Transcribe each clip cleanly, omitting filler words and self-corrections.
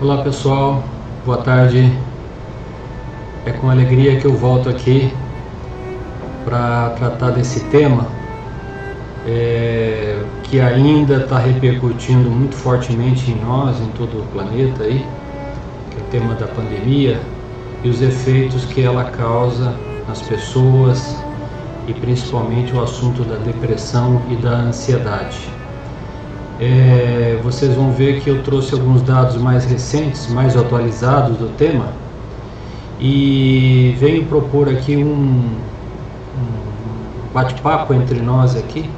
Olá pessoal, boa tarde. É com alegria que eu volto aqui para tratar desse tema que ainda está repercutindo muito fortemente em nós, em todo o planeta aí, que é o tema da pandemia e os efeitos que ela causa nas pessoas e principalmente o assunto da depressão e da ansiedade. Vocês vão ver que eu trouxe alguns dados mais recentes, mais atualizados do tema e venho propor aqui um bate-papo entre nós aqui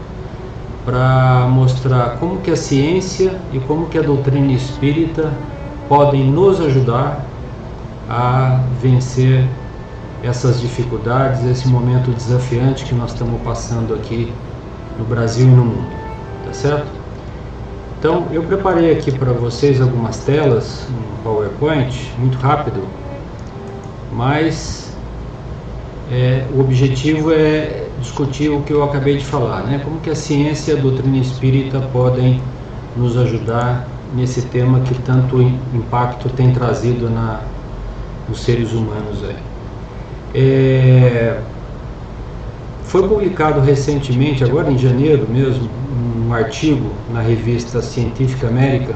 para mostrar como que a ciência e como que a doutrina espírita podem nos ajudar a vencer essas dificuldades, esse momento desafiante que nós estamos passando aqui no Brasil e no mundo, tá certo? Então, eu preparei aqui para vocês algumas telas, um PowerPoint, muito rápido, mas o objetivo é discutir o que eu acabei de falar, né? Como que a ciência e a doutrina espírita podem nos ajudar nesse tema que tanto impacto tem trazido nos seres humanos aí. Foi publicado recentemente, agora em janeiro mesmo, um artigo na revista Scientific American,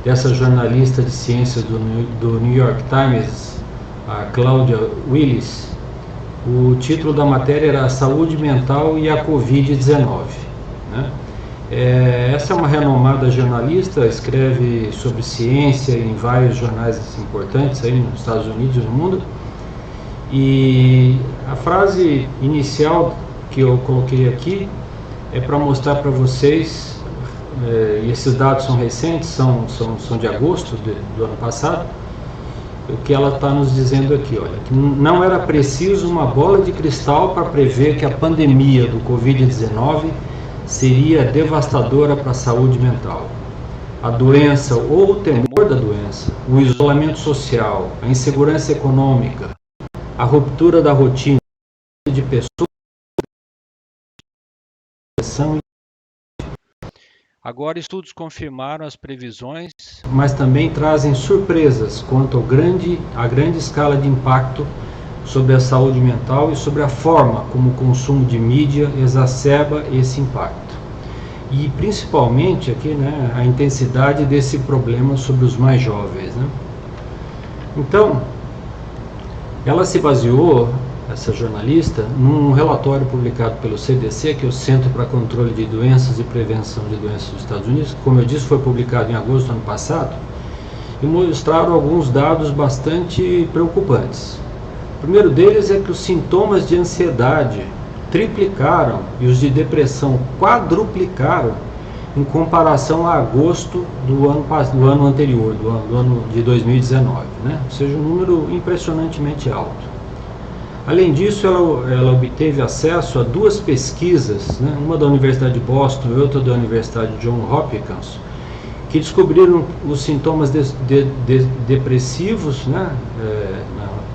dessa jornalista de ciências do New York Times, a Claudia Willis. O título da matéria era Saúde Mental e a Covid-19. Né? Essa é uma renomada jornalista, escreve sobre ciência em vários jornais importantes aí nos Estados Unidos e no mundo. E a frase inicial que eu coloquei aqui é para mostrar para vocês, e esses dados são recentes, são de agosto do ano passado, o que ela está nos dizendo aqui, olha, que não era preciso uma bola de cristal para prever que a pandemia do Covid-19 seria devastadora para a saúde mental. A doença ou o temor da doença, o isolamento social, a insegurança econômica, a ruptura da rotina de pessoas, agora estudos confirmaram as previsões, mas também trazem surpresas quanto à grande escala de impacto sobre a saúde mental e sobre a forma como o consumo de mídia exacerba esse impacto. E principalmente aqui, né, a intensidade desse problema sobre os mais jovens, né? Então, ela se baseou, essa jornalista, num relatório publicado pelo CDC, que é o Centro para Controle de Doenças e Prevenção de Doenças dos Estados Unidos, que, como eu disse, foi publicado em agosto do ano passado, e mostraram alguns dados bastante preocupantes. O primeiro deles é que os sintomas de ansiedade triplicaram e os de depressão quadruplicaram em comparação a agosto do ano anterior, do ano de 2019, né? Ou seja, um número impressionantemente alto. Além disso, ela obteve acesso a duas pesquisas, né? Uma da Universidade de Boston e outra da Universidade de Johns Hopkins, que descobriram os sintomas depressivos, né?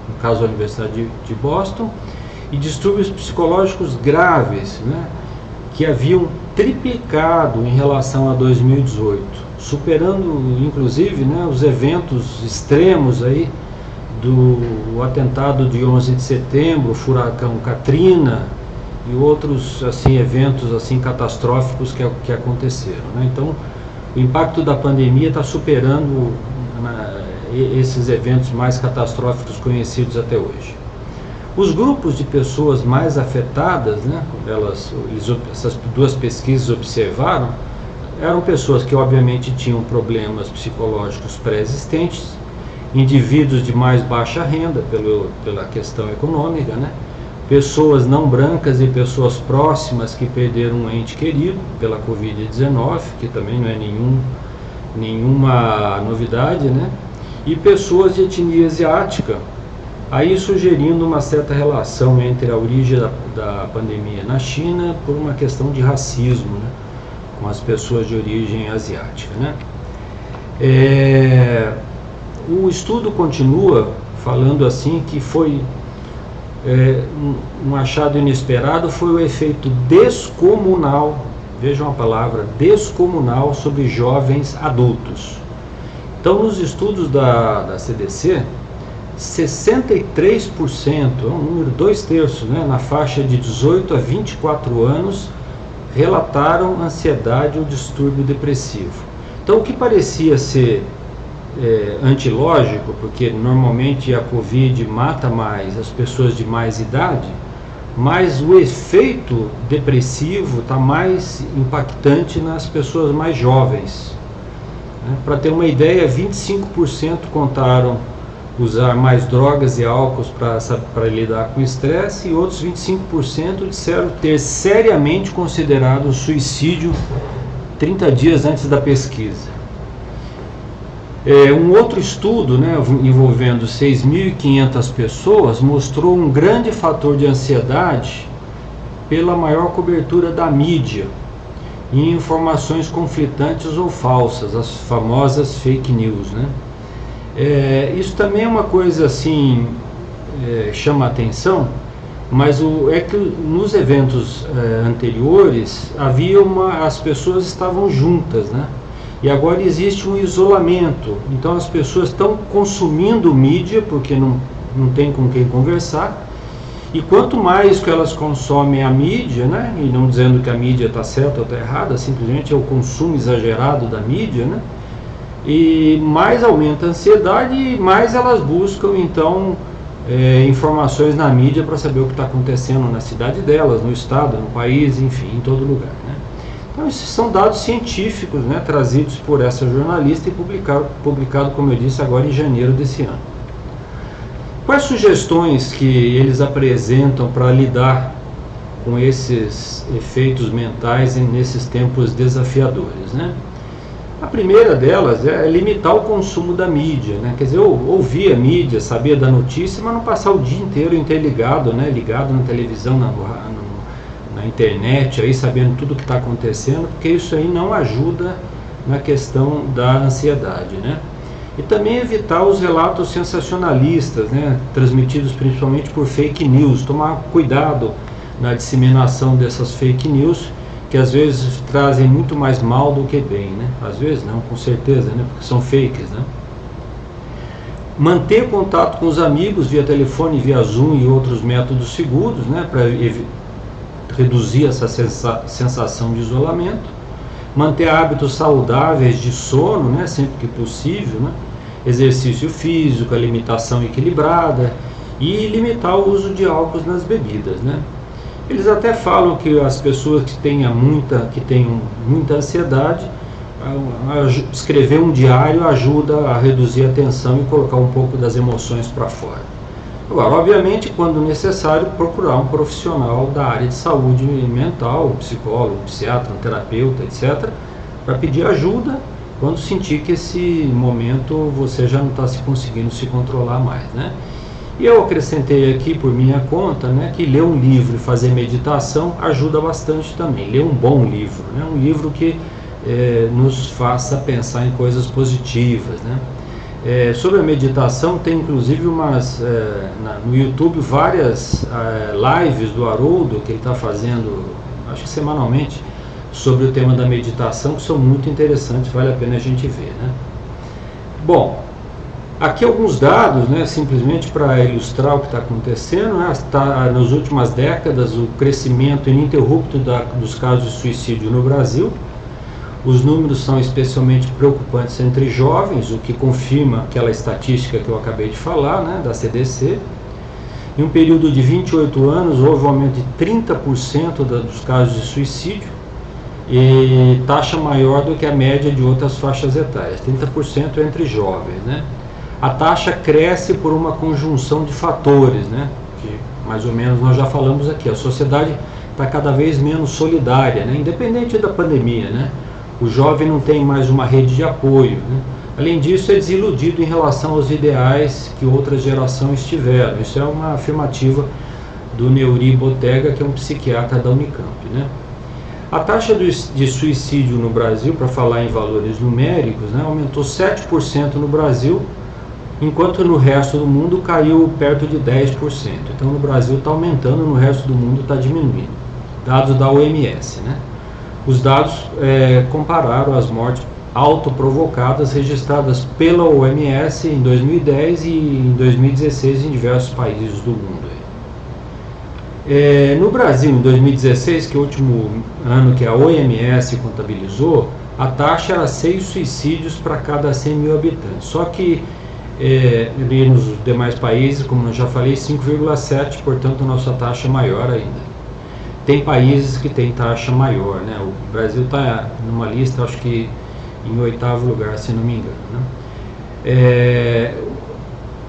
No caso da Universidade de Boston, e distúrbios psicológicos graves, né? Que haviam triplicado em relação a 2018, superando inclusive, né, os eventos extremos aí do atentado de 11 de setembro, o furacão Katrina e outros assim eventos assim catastróficos que aconteceram, né? Então, o impacto da pandemia está superando esses eventos mais catastróficos conhecidos até hoje. Os grupos de pessoas mais afetadas, né, essas duas pesquisas observaram, eram pessoas que obviamente tinham problemas psicológicos pré-existentes, indivíduos de mais baixa renda pela questão econômica, né, pessoas não brancas e pessoas próximas que perderam um ente querido pela Covid-19, que também não é nenhuma novidade, né, e pessoas de etnia asiática, aí sugerindo uma certa relação entre a origem da pandemia na China por uma questão de racismo, né, com as pessoas de origem asiática, né. O estudo continua falando assim que foi um achado inesperado, foi o efeito descomunal, vejam a palavra, descomunal sobre jovens adultos. Então, nos estudos da CDC, 63%, é um número 2/3, né, na faixa de 18 a 24 anos, relataram ansiedade ou distúrbio depressivo. Então, o que parecia ser antilógico, porque normalmente a Covid mata mais as pessoas de mais idade, mas o efeito depressivo está mais impactante nas pessoas mais jovens. Para ter uma ideia, 25% contaram usar mais drogas e álcools para lidar com o estresse, e outros 25% disseram ter seriamente considerado o suicídio 30 dias antes da pesquisa. Um outro estudo, né, envolvendo 6.500 pessoas, mostrou um grande fator de ansiedade pela maior cobertura da mídia em informações conflitantes ou falsas, as famosas fake news, né? Isso também é uma coisa assim, chama atenção, mas é que nos eventos anteriores as pessoas estavam juntas, né? E agora existe um isolamento, então as pessoas estão consumindo mídia porque não tem com quem conversar, e quanto mais que elas consomem a mídia, né, e não dizendo que a mídia está certa ou está errada, simplesmente é o consumo exagerado da mídia, né, e mais aumenta a ansiedade e mais elas buscam então informações na mídia para saber o que está acontecendo na cidade delas, no estado, no país, enfim, em todo lugar, né. Então, esses são dados científicos, né, trazidos por essa jornalista e publicado, como eu disse, agora em janeiro desse ano. Quais sugestões que eles apresentam para lidar com esses efeitos mentais nesses tempos desafiadores, né? A primeira delas é limitar o consumo da mídia, né? Quer dizer, ouvir a mídia, saber da notícia, mas não passar o dia inteiro interligado, né, ligado na televisão, na internet, aí sabendo tudo o que está acontecendo, porque isso aí não ajuda na questão da ansiedade, né? E também evitar os relatos sensacionalistas, né, transmitidos principalmente por fake news, tomar cuidado na disseminação dessas fake news, que às vezes trazem muito mais mal do que bem, né? Às vezes não, com certeza, né, porque são fakes, né? Manter contato com os amigos via telefone, via Zoom e outros métodos seguros, né, para reduzir essa sensação de isolamento. Manter hábitos saudáveis de sono, né, sempre que possível, né, exercício físico, alimentação equilibrada e limitar o uso de álcool nas bebidas, né. Eles até falam que as pessoas que tenham muita ansiedade, escrever um diário ajuda a reduzir a tensão e colocar um pouco das emoções para fora. Agora, obviamente, quando necessário, procurar um profissional da área de saúde mental, um psicólogo, um psiquiatra, um terapeuta, etc., para pedir ajuda quando sentir que esse momento você já não está conseguindo se controlar mais, né? E eu acrescentei aqui, por minha conta, né, que ler um livro e fazer meditação ajuda bastante também. Ler um bom livro, né, um livro que nos faça pensar em coisas positivas, né? Sobre a meditação, tem inclusive no YouTube várias lives do Haroldo que ele está fazendo, acho que semanalmente, sobre o tema da meditação, que são muito interessantes, vale a pena a gente ver, né? Bom, aqui alguns dados, né, simplesmente para ilustrar o que está acontecendo, né? Nas últimas décadas, o crescimento ininterrupto dos casos de suicídio no Brasil. Os números são especialmente preocupantes entre jovens, o que confirma aquela estatística que eu acabei de falar, né, da CDC. Em um período de 28 anos, houve um aumento de 30% dos casos de suicídio, e taxa maior do que a média de outras faixas etárias, 30% entre jovens, né? A taxa cresce por uma conjunção de fatores, né, que mais ou menos nós já falamos aqui. A sociedade está cada vez menos solidária, né, independente da pandemia, né? O jovem não tem mais uma rede de apoio, né? Além disso, é desiludido em relação aos ideais que outras gerações tiveram. Isso é uma afirmativa do Neuri Botega, que é um psiquiatra da Unicamp, né? A taxa de suicídio no Brasil, para falar em valores numéricos, né, aumentou 7% no Brasil, enquanto no resto do mundo caiu perto de 10%. Então no Brasil está aumentando, no resto do mundo está diminuindo. Dados da OMS, né? Os dados compararam as mortes autoprovocadas registradas pela OMS em 2010 e em 2016 em diversos países do mundo. No Brasil, em 2016, que é o último ano que a OMS contabilizou, a taxa era 6 suicídios para cada 100 mil habitantes. Só que nos demais países, como eu já falei, 5,7, portanto a nossa taxa é maior ainda. Tem países que têm taxa maior, né? O Brasil está numa lista, acho que em 8º lugar, se não me engano, né?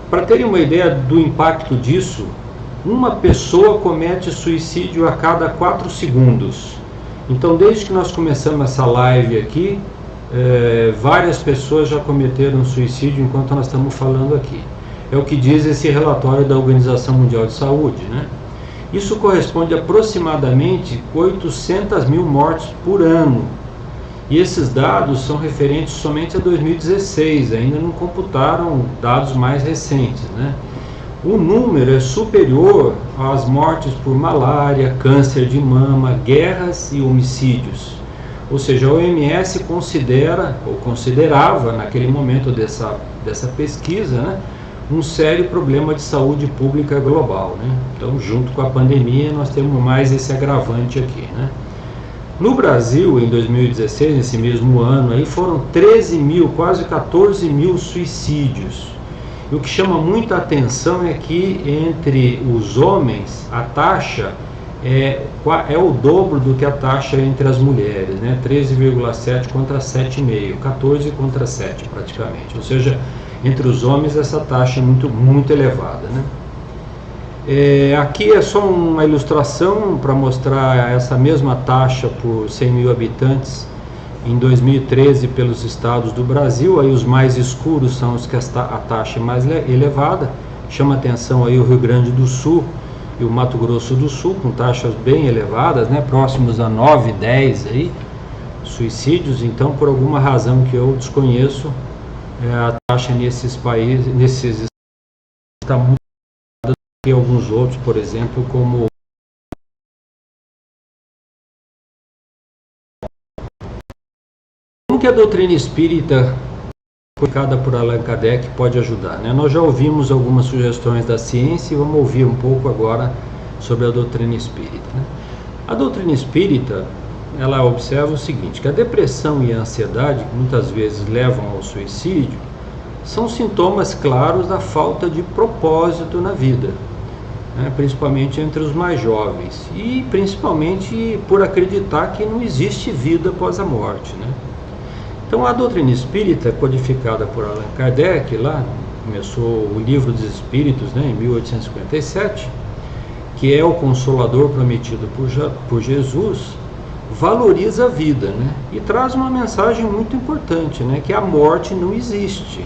Para terem uma ideia do impacto disso, uma pessoa comete suicídio a cada 4 segundos. Então, desde que nós começamos essa live aqui, várias pessoas já cometeram suicídio enquanto nós estamos falando aqui. É o que diz esse relatório da Organização Mundial de Saúde, né? Isso corresponde a aproximadamente 800 mil mortes por ano. E esses dados são referentes somente a 2016, ainda não computaram dados mais recentes, né? O número é superior às mortes por malária, câncer de mama, guerras e homicídios. Ou seja, a OMS considera, ou considerava naquele momento dessa pesquisa, né, um sério problema de saúde pública global, né? Então, junto com a pandemia, nós temos mais esse agravante aqui, né? No Brasil, em 2016, nesse mesmo ano, aí foram 13 mil, quase 14 mil suicídios. E o que chama muita atenção é que entre os homens a taxa é o dobro do que a taxa entre as mulheres, né? 13,7 contra 7,5, 14 contra 7 praticamente. Ou seja, entre os homens essa taxa é muito elevada, né? Aqui é só uma ilustração para mostrar essa mesma taxa por 100 mil habitantes em 2013 pelos estados do Brasil. Aí os mais escuros são os que a taxa é mais elevada. Chama atenção aí o Rio Grande do Sul e o Mato Grosso do Sul, com taxas bem elevadas, né, próximos a 9, 10 aí, suicídios. Então, por alguma razão que eu desconheço, a taxa nesses países, está muito elevada do que alguns outros, por exemplo, como que a doutrina espírita, publicada por Allan Kardec, pode ajudar, né? Nós já ouvimos algumas sugestões da ciência e vamos ouvir um pouco agora sobre a doutrina espírita, né? A doutrina espírita, ela observa o seguinte, que a depressão e a ansiedade, que muitas vezes levam ao suicídio, são sintomas claros da falta de propósito na vida, né? Principalmente entre os mais jovens, e principalmente por acreditar que não existe vida após a morte, né? Então, a doutrina espírita, codificada por Allan Kardec, lá começou o Livro dos Espíritos, né, em 1857, que é o Consolador prometido por Jesus, valoriza a vida, né, e traz uma mensagem muito importante, né, que a morte não existe,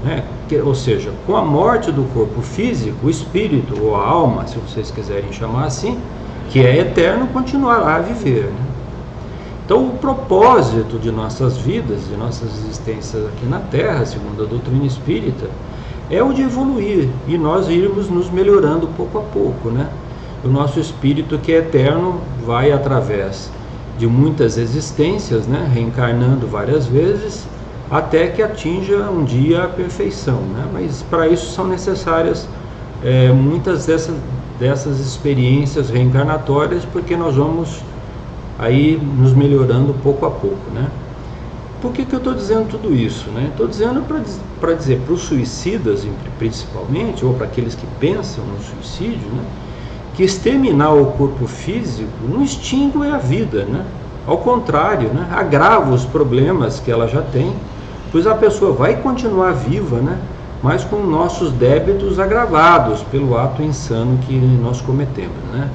né, ou seja, com a morte do corpo físico, o espírito ou a alma, se vocês quiserem chamar assim, que é eterno, continuará a viver, né? Então, o propósito de nossas vidas, de nossas existências aqui na Terra, segundo a doutrina espírita, é o de evoluir e nós irmos nos melhorando pouco a pouco, né? O nosso espírito, que é eterno, vai através de muitas existências, né? Reencarnando várias vezes, até que atinja um dia a perfeição, né? Mas para isso são necessárias muitas dessas experiências reencarnatórias, porque nós vamos aí nos melhorando pouco a pouco, né? Por que eu estou dizendo tudo isso, né? Estou dizendo para dizer para os suicidas, principalmente, ou para aqueles que pensam no suicídio, né, que exterminar o corpo físico não extingue a vida, né? Ao contrário, né, agrava os problemas que ela já tem, pois a pessoa vai continuar viva, né, mas com nossos débitos agravados pelo ato insano que nós cometemos, né?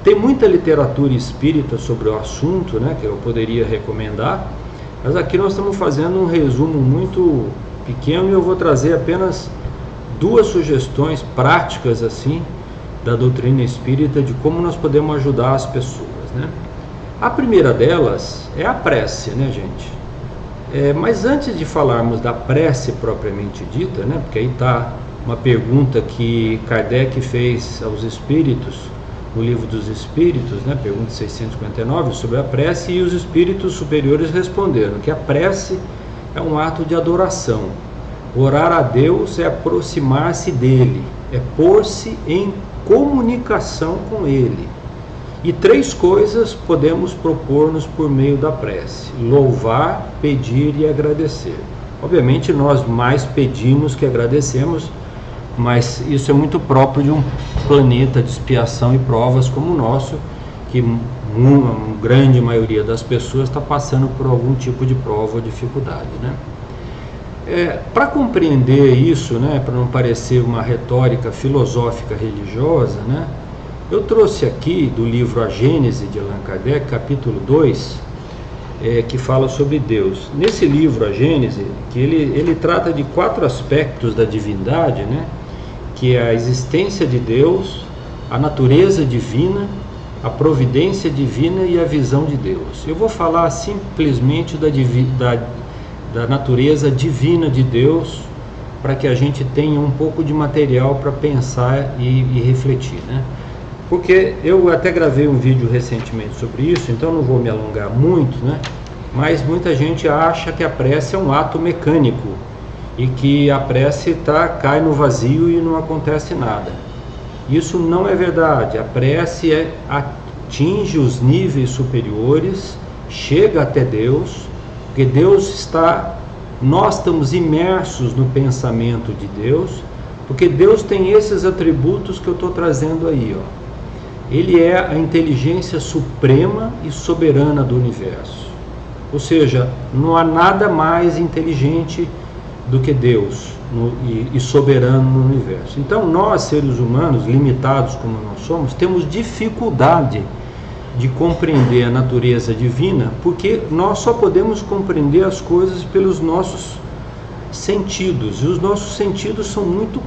Tem muita literatura espírita sobre o assunto, né, que eu poderia recomendar, mas aqui nós estamos fazendo um resumo muito pequeno e eu vou trazer apenas 2 sugestões práticas assim da doutrina espírita de como nós podemos ajudar as pessoas, né? A primeira delas é a prece, né, gente? Mas antes de falarmos da prece propriamente dita, né, porque aí está uma pergunta que Kardec fez aos espíritos no Livro dos Espíritos, né, pergunta 659, sobre a prece, e os espíritos superiores responderam que a prece é um ato de adoração. Orar a Deus é aproximar-se dele, é pôr-se em comunicação com ele. E 3 coisas podemos propor-nos por meio da prece: louvar, pedir e agradecer. Obviamente nós mais pedimos que agradecemos, mas isso é muito próprio de um planeta de expiação e provas como o nosso, que uma grande maioria das pessoas está passando por algum tipo de prova ou dificuldade, né? Para compreender isso, né, para não parecer uma retórica filosófica religiosa, né, eu trouxe aqui do livro A Gênese de Allan Kardec, capítulo 2, que fala sobre Deus. Nesse livro, A Gênese, que ele trata de 4 aspectos da divindade, né, que é a existência de Deus, a natureza divina, a providência divina e a visão de Deus. Eu vou falar simplesmente da natureza divina de Deus, para que a gente tenha um pouco de material para pensar e refletir, né? Porque eu até gravei um vídeo recentemente sobre isso, então não vou me alongar muito, né? Mas muita gente acha que a prece é um ato mecânico e que a prece cai no vazio e não acontece nada. Isso não é verdade. A prece atinge os níveis superiores, chega até Deus, porque nós estamos imersos no pensamento de Deus, porque Deus tem esses atributos que eu estou trazendo aí, ó. Ele é a inteligência suprema e soberana do universo. Ou seja, não há nada mais inteligente do que Deus e soberano no universo. Então nós, seres humanos, limitados como nós somos, temos dificuldade de compreender a natureza divina, porque nós só podemos compreender as coisas pelos nossos sentidos, e os nossos sentidos são muito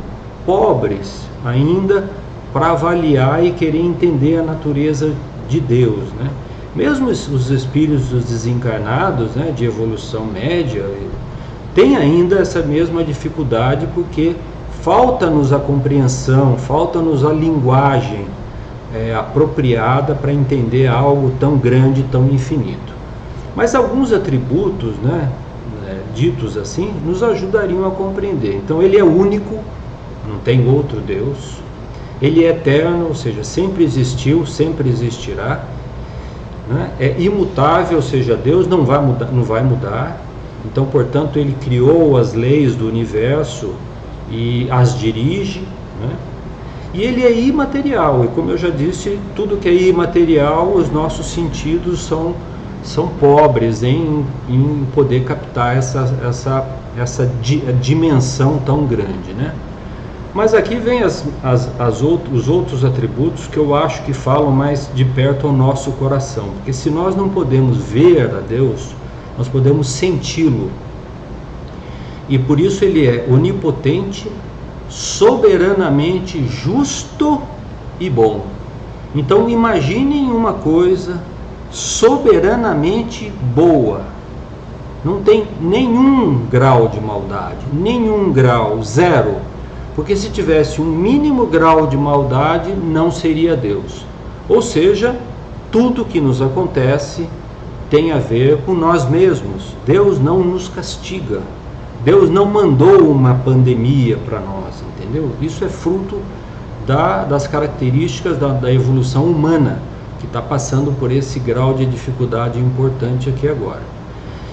pobres ainda para avaliar e querer entender a natureza de Deus, né? Mesmo os espíritos desencarnados, né, de evolução média, têm ainda essa mesma dificuldade, porque falta-nos a compreensão, falta-nos a linguagem apropriada para entender algo tão grande, tão infinito. Mas alguns atributos, né, ditos assim, nos ajudariam a compreender. Então ele é único, não tem outro Deus. Ele é eterno, ou seja, sempre existiu, sempre existirá, né? É imutável, ou seja, Deus não vai mudar. Então, portanto, ele criou as leis do universo e as dirige, né? E ele é imaterial, e como eu já disse, tudo que é imaterial, os nossos sentidos são pobres em poder captar essa dimensão tão grande, né? Mas aqui vem os outros atributos que eu acho que falam mais de perto ao nosso coração, porque se nós não podemos ver a Deus, nós podemos senti-lo, e por isso ele é onipotente, soberanamente justo e bom. Então imaginem uma coisa soberanamente boa, não tem nenhum grau de maldade, nenhum grau, 0, porque se tivesse um mínimo grau de maldade não seria Deus. Ou seja, tudo que nos acontece tem a ver com nós mesmos. Deus não nos castiga, Deus não mandou uma pandemia para nós, entendeu? Isso é fruto das características da evolução humana, que está passando por esse grau de dificuldade importante aqui agora.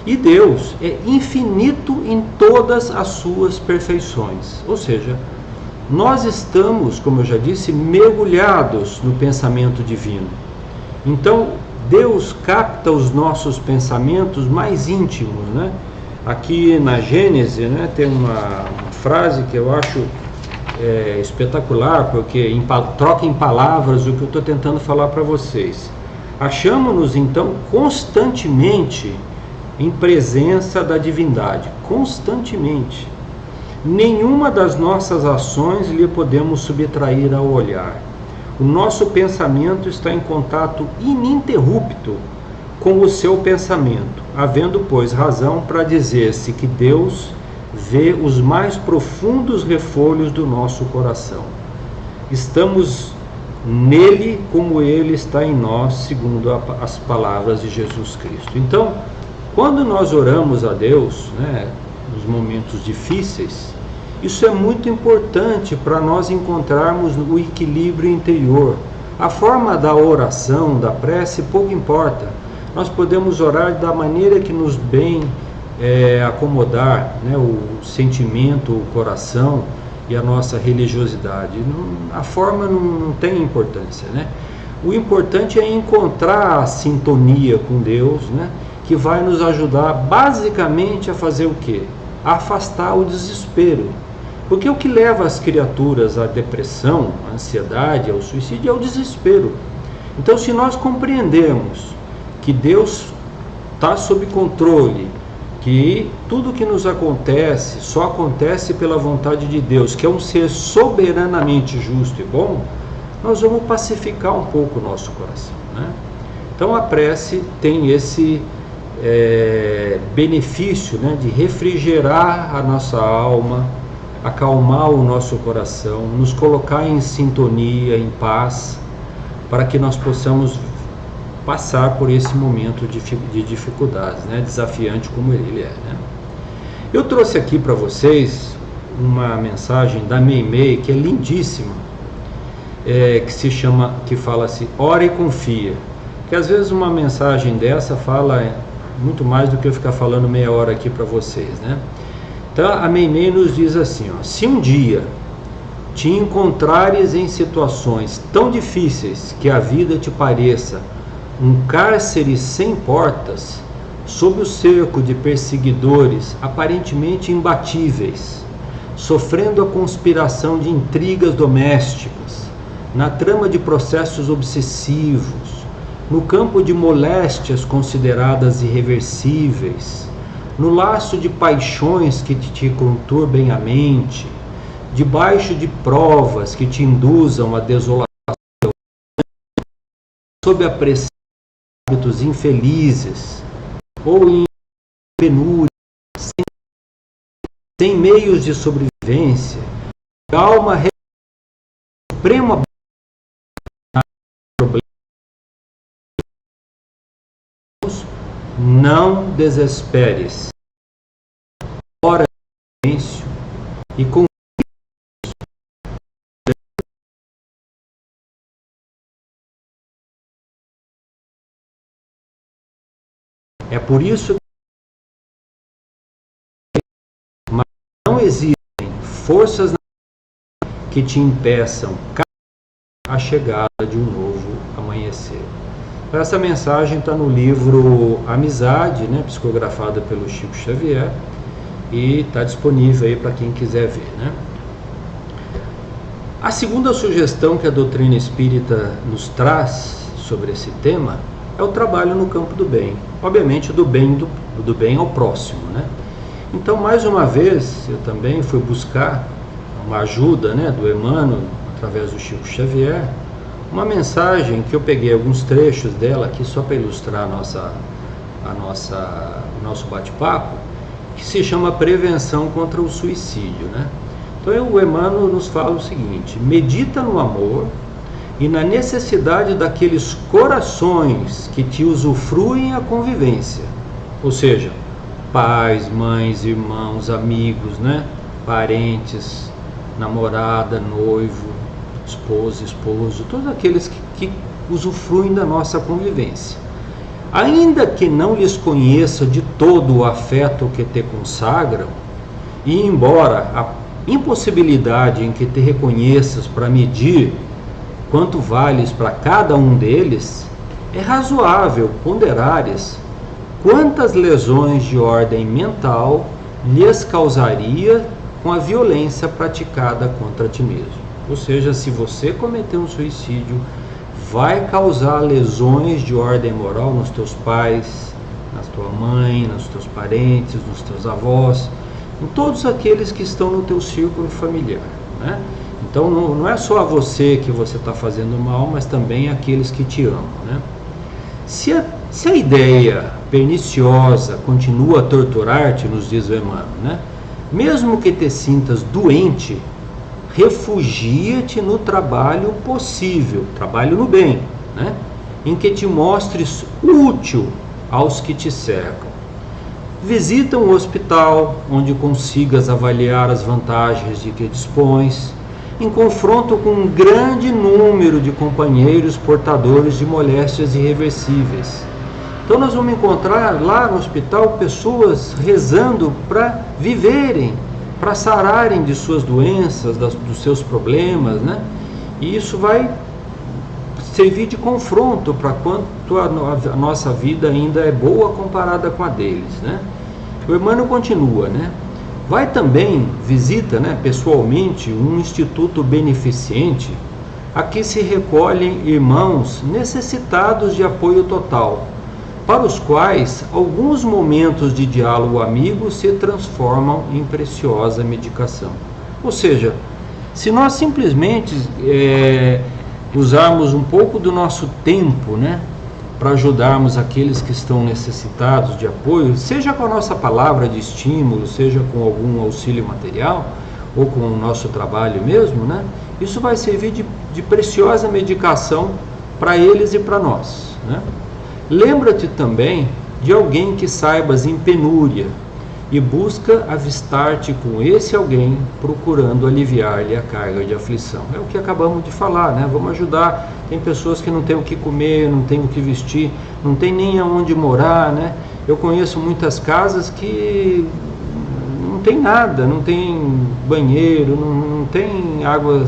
E Deus é infinito em todas as suas perfeições, ou seja, nós estamos, como eu já disse, mergulhados no pensamento divino. Então, Deus capta os nossos pensamentos mais íntimos, né? Aqui na Gênese, né, tem uma frase que eu acho espetacular, porque troca em palavras o que eu estou tentando falar para vocês. Achamos-nos, então, constantemente em presença da divindade, constantemente. Nenhuma das nossas ações lhe podemos subtrair ao olhar. O nosso pensamento está em contato ininterrupto com o seu pensamento, havendo, pois, razão para dizer-se que Deus vê os mais profundos refolhos do nosso coração. Estamos nele como ele está em nós, segundo as palavras de Jesus Cristo. Então, Quando nós oramos a Deus, né, nos momentos difíceis, isso é muito importante para nós encontrarmos o equilíbrio interior. A forma da oração, da prece, pouco importa. Nós podemos orar da maneira que nos bem acomodar, né, o sentimento, o coração e a nossa religiosidade. A forma não tem importância, né? O importante é encontrar a sintonia com Deus, né, que vai nos ajudar basicamente a fazer o quê? A afastar o desespero. Porque o que leva as criaturas à depressão, à ansiedade, ao suicídio é o desespero. Então, se nós compreendermos que Deus está sob controle, que tudo que nos acontece só acontece pela vontade de Deus, que é um ser soberanamente justo e bom, nós vamos pacificar um pouco o nosso coração, né? Então a prece tem esse benefício, né, de refrigerar a nossa alma, acalmar o nosso coração, nos colocar em sintonia, em paz, para que nós possamos passar por esse momento de dificuldades, né, desafiante como ele é, né? Eu trouxe aqui para vocês uma mensagem da Meimei, que é lindíssima, que fala assim: ora e confia. Que às vezes uma mensagem dessa fala muito mais do que eu ficar falando meia hora aqui para vocês, né? Então a Meimei nos diz assim, ó: se um dia te encontrares em situações tão difíceis que a vida te pareça um cárcere sem portas, sob o cerco de perseguidores aparentemente imbatíveis, sofrendo a conspiração de intrigas domésticas, na trama de processos obsessivos, no campo de moléstias consideradas irreversíveis, no laço de paixões que te conturbem a mente, debaixo de provas que te induzam à desolação, sob a pressão de hábitos infelizes, ou em penúria, sem meios de sobrevivência, calma, suprema problema, não desesperes, ora em silêncio e com é por isso que não existem forças que te impeçam a chegada de um novo amanhecer. Essa mensagem está no livro Amizade, né, psicografada pelo Chico Xavier, e está disponível aí para quem quiser ver, né? A segunda sugestão que a doutrina espírita nos traz sobre esse tema é o trabalho no campo do bem. Obviamente do bem ao próximo, né? Então, mais uma vez, eu também fui buscar uma ajuda, né, do Emmanuel, através do Chico Xavier, uma mensagem que eu peguei alguns trechos dela aqui só para ilustrar o nosso bate-papo, que se chama Prevenção contra o Suicídio, né? Então o Emmanuel nos fala o seguinte: medita no amor e na necessidade daqueles corações que te usufruem a convivência, ou seja, pais, mães, irmãos, amigos, né? Parentes, namorada, noivo, esposa, esposo, todos aqueles que usufruem da nossa convivência. Ainda que não lhes conheça de todo o afeto que te consagram, e embora a impossibilidade em que te reconheças para medir quanto vales para cada um deles, é razoável ponderares quantas lesões de ordem mental lhes causaria com a violência praticada contra ti mesmo. Ou seja, se você cometer um suicídio, vai causar lesões de ordem moral nos teus pais, na tua mãe, nos teus parentes, nos teus avós, em todos aqueles que estão no teu círculo familiar, né? Então não é só a você que você está fazendo mal, mas também aqueles que te amam, né? Se a ideia perniciosa continua a torturar-te, nos diz o Emmanuel, né? Mesmo que te sintas doente, refugia-te no trabalho possível, trabalho no bem, né? Em que te mostres útil aos que te cercam. Visita um hospital onde consigas avaliar as vantagens de que dispões, em confronto com um grande número de companheiros portadores de moléstias irreversíveis. Então nós vamos encontrar lá no hospital pessoas rezando para viverem, para sararem de suas doenças, dos seus problemas, né? E isso vai servir de confronto para quanto a nossa vida ainda é boa comparada com a deles, né? O Emmanuel continua, né? Vai também, visita, né, pessoalmente um instituto beneficente a que se recolhem irmãos necessitados de apoio total, para os quais alguns momentos de diálogo amigo se transformam em preciosa medicação. Ou seja, se nós simplesmente usarmos um pouco do nosso tempo, né, para ajudarmos aqueles que estão necessitados de apoio, seja com a nossa palavra de estímulo, seja com algum auxílio material, ou com o nosso trabalho mesmo, né, isso vai servir de preciosa medicação para eles e para nós, né? Lembra-te também de alguém que saibas em penúria e busca avistar-te com esse alguém, procurando aliviar-lhe a carga de aflição. É o que acabamos de falar, né? Vamos ajudar. Tem pessoas que não têm o que comer, não têm o que vestir, não tem nem aonde morar, né? Eu conheço muitas casas que não tem nada, não tem banheiro, não tem água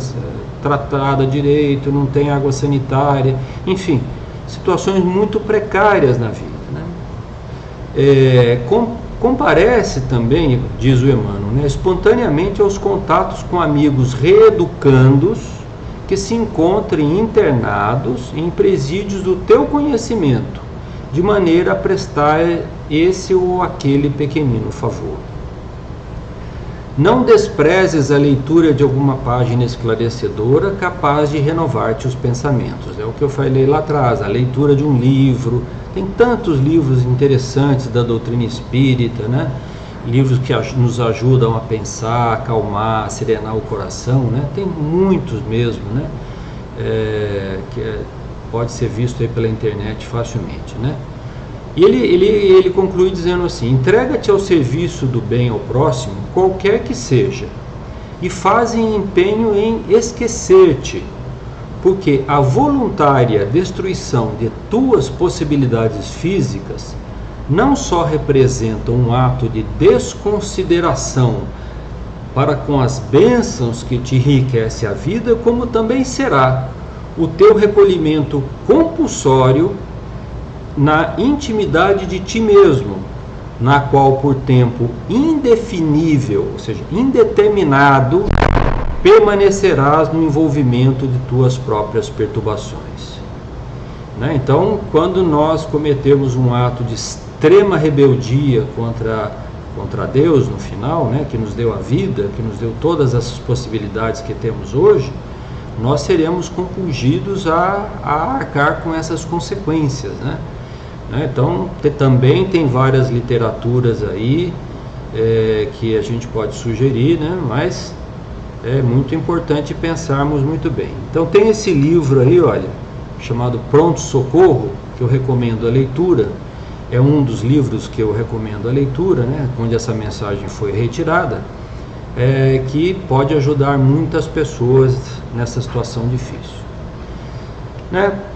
tratada direito, não tem água sanitária, enfim, situações muito precárias na vida, né? Comparece também, diz o Emmanuel, né, espontaneamente aos contatos com amigos reeducandos que se encontrem internados em presídios do teu conhecimento, de maneira a prestar esse ou aquele pequenino favor. Não desprezes a leitura de alguma página esclarecedora capaz de renovar-te os pensamentos. É o que eu falei lá atrás, a leitura de um livro. Tem tantos livros interessantes da doutrina espírita, né? Livros que nos ajudam a pensar, acalmar, a serenar o coração, né? Tem muitos mesmo, né? Pode ser visto aí pela internet facilmente, né? E ele conclui dizendo assim: entrega-te ao serviço do bem ao próximo, qualquer que seja, e faze empenho em esquecer-te, porque a voluntária destruição de tuas possibilidades físicas não só representa um ato de desconsideração para com as bênçãos que te enriquece a vida, como também será o teu recolhimento compulsório na intimidade de ti mesmo, na qual por tempo indefinível, ou seja, indeterminado, permanecerás no envolvimento de tuas próprias perturbações, né? Então, quando nós cometemos um ato de extrema rebeldia contra Deus no final, né, que nos deu a vida, que nos deu todas essas possibilidades que temos hoje, nós seremos compungidos a arcar com essas consequências, né? Então, também tem várias literaturas aí que a gente pode sugerir, né? Mas é muito importante pensarmos muito bem. Então, tem esse livro aí, olha, chamado Pronto Socorro, que eu recomendo a leitura. É um dos livros que eu recomendo a leitura, né? Onde essa mensagem foi retirada, que pode ajudar muitas pessoas nessa situação difícil.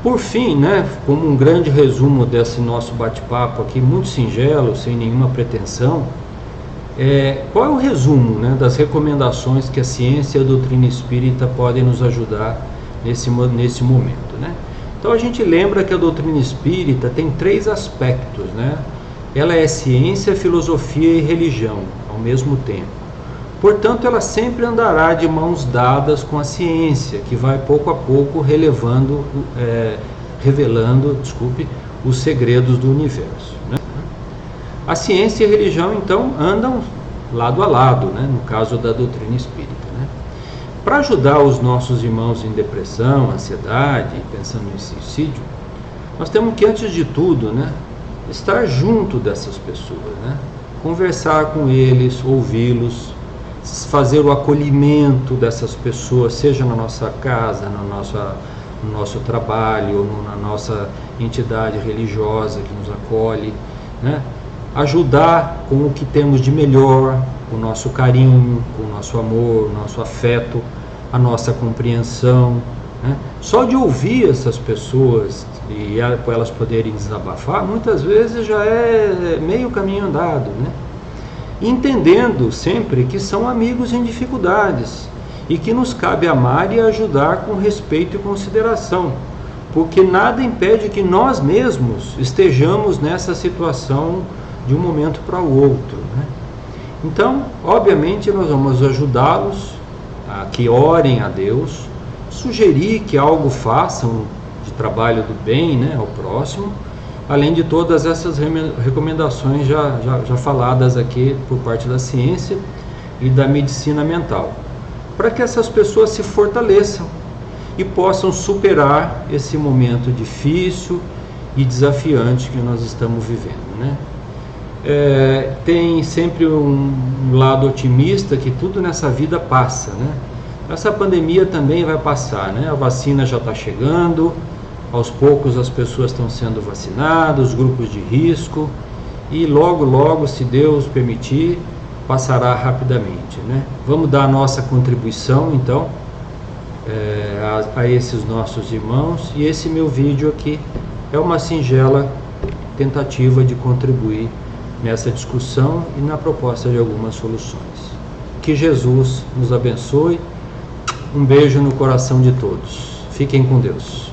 Por fim, né, como um grande resumo desse nosso bate-papo aqui, muito singelo, sem nenhuma pretensão, qual é o resumo, né, das recomendações que a ciência e a doutrina espírita podem nos ajudar nesse momento, né? Então a gente lembra que a doutrina espírita tem 3 aspectos, né? Ela é ciência, filosofia e religião ao mesmo tempo. Portanto, ela sempre andará de mãos dadas com a ciência, que vai pouco a pouco revelando os segredos do universo, né? A ciência e a religião, então, andam lado a lado, né? No caso da doutrina espírita, né? Para ajudar os nossos irmãos em depressão, ansiedade, pensando em suicídio, nós temos que, antes de tudo, né, estar junto dessas pessoas, né? Conversar com eles, ouvi-los, fazer o acolhimento dessas pessoas, seja na nossa casa, no nosso trabalho, ou na nossa entidade religiosa que nos acolhe, né? ajudar com o que temos de melhor, com o nosso carinho, com o nosso amor, o nosso afeto, a nossa compreensão, né? Só de ouvir essas pessoas e elas poderem desabafar, muitas vezes já é meio caminho andado, né? Entendendo sempre que são amigos em dificuldades e que nos cabe amar e ajudar com respeito e consideração, porque nada impede que nós mesmos estejamos nessa situação de um momento para o outro, né? Então, obviamente, nós vamos ajudá-los a que orem a Deus, sugerir que algo façam de trabalho do bem, né, ao próximo, além de todas essas recomendações já faladas aqui por parte da ciência e da medicina mental, para que essas pessoas se fortaleçam e possam superar esse momento difícil e desafiante que nós estamos vivendo, né? Tem sempre um lado otimista que tudo nessa vida passa, né? Essa pandemia também vai passar, né? A vacina já está chegando, aos poucos as pessoas estão sendo vacinadas, os grupos de risco, e logo, logo, se Deus permitir, passará rapidamente, né? Vamos dar a nossa contribuição, então, a esses nossos irmãos, e esse meu vídeo aqui é uma singela tentativa de contribuir nessa discussão e na proposta de algumas soluções. Que Jesus nos abençoe. Um beijo no coração de todos. Fiquem com Deus.